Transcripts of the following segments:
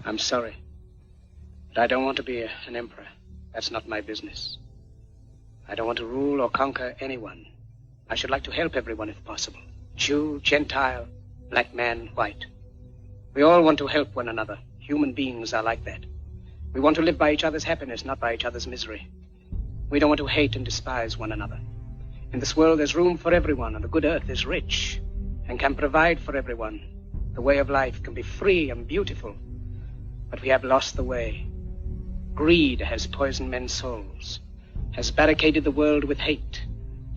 I'm sorry, but I don't want to be an emperor. That's not my business. I don't want to rule or conquer anyone. I should like to help everyone if possible. Jew, Gentile, black man, white. We all want to help one another. Human beings are like that. We want to live by each other's happiness, not by each other's misery. We don't want to hate and despise one another. In this world, there's room for everyone, and the good earth is rich and can provide for everyone. The way of life can be free and beautiful, but we have lost the way. Greed has poisoned men's souls, has barricaded the world with hate,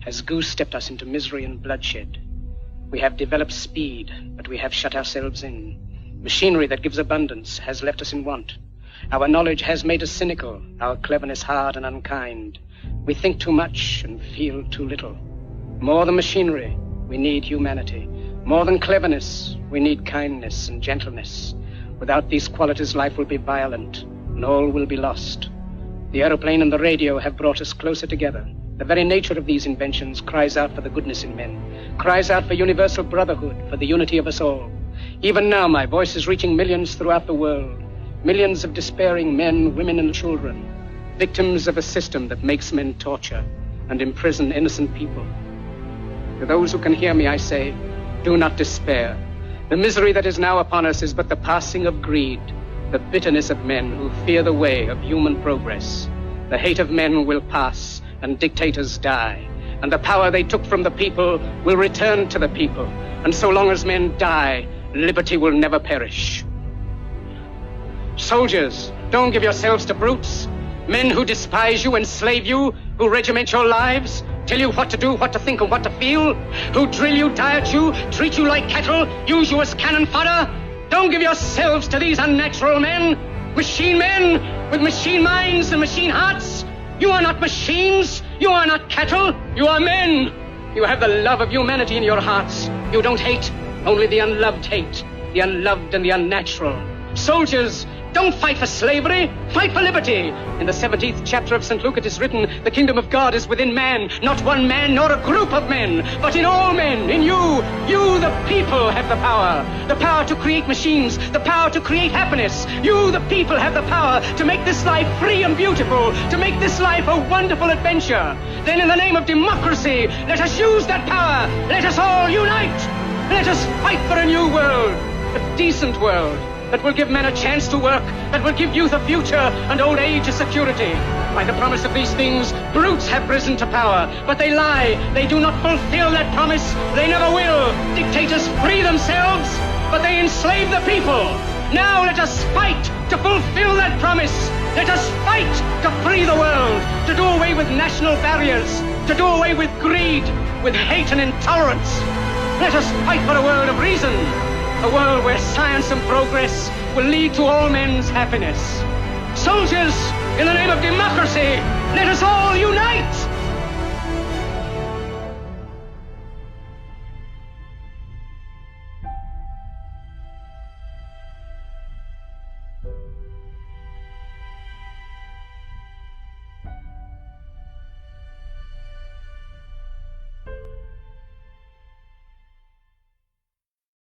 has goose-stepped us into misery and bloodshed. We have developed speed, but we have shut ourselves in. Machinery that gives abundance has left us in want. Our knowledge has made us cynical, our cleverness hard and unkind. We think too much and feel too little. More than machinery, we need humanity. More than cleverness, we need kindness and gentleness. Without these qualities, life will be violent, and all will be lost. The aeroplane and the radio have brought us closer together. The very nature of these inventions cries out for the goodness in men, cries out for universal brotherhood, for the unity of us all. Even now, my voice is reaching millions throughout the world. Millions of despairing men, women, and children, victims of a system that makes men torture and imprison innocent people. To those who can hear me, I say, do not despair. The misery that is now upon us is but the passing of greed, the bitterness of men who fear the way of human progress. The hate of men will pass, and dictators die, and the power they took from the people will return to the people. And so long as men die, liberty will never perish. Soldiers, don't give yourselves to brutes. Men who despise you, enslave you, who regiment your lives, tell you what to do, what to think, and what to feel, who drill you, diet you, treat you like cattle, use you as cannon fodder. Don't give yourselves to these unnatural men, machine men with machine minds and machine hearts. You are not machines, you are not cattle, you are men. You have the love of humanity in your hearts. You don't hate, only the unloved hate, the unloved and the unnatural. Soldiers, don't fight for slavery, fight for liberty. In the 17th chapter of St. Luke it is written, the kingdom of God is within man, not one man nor a group of men, but in all men, in you. You, the people, have the power to create machines, the power to create happiness. You, the people, have the power to make this life free and beautiful, to make this life a wonderful adventure. Then in the name of democracy, let us use that power. Let us all unite. Let us fight for a new world, a decent world, that will give men a chance to work, that will give youth a future and old age a security. By the promise of these things, brutes have risen to power, but they lie. They do not fulfill that promise. They never will. Dictators free themselves, but they enslave the people. Now let us fight to fulfill that promise. Let us fight to free the world, to do away with national barriers, to do away with greed, with hate and intolerance. Let us fight for a world of reason, a world where science and progress will lead to all men's happiness. Soldiers, in the name of democracy, let us all unite!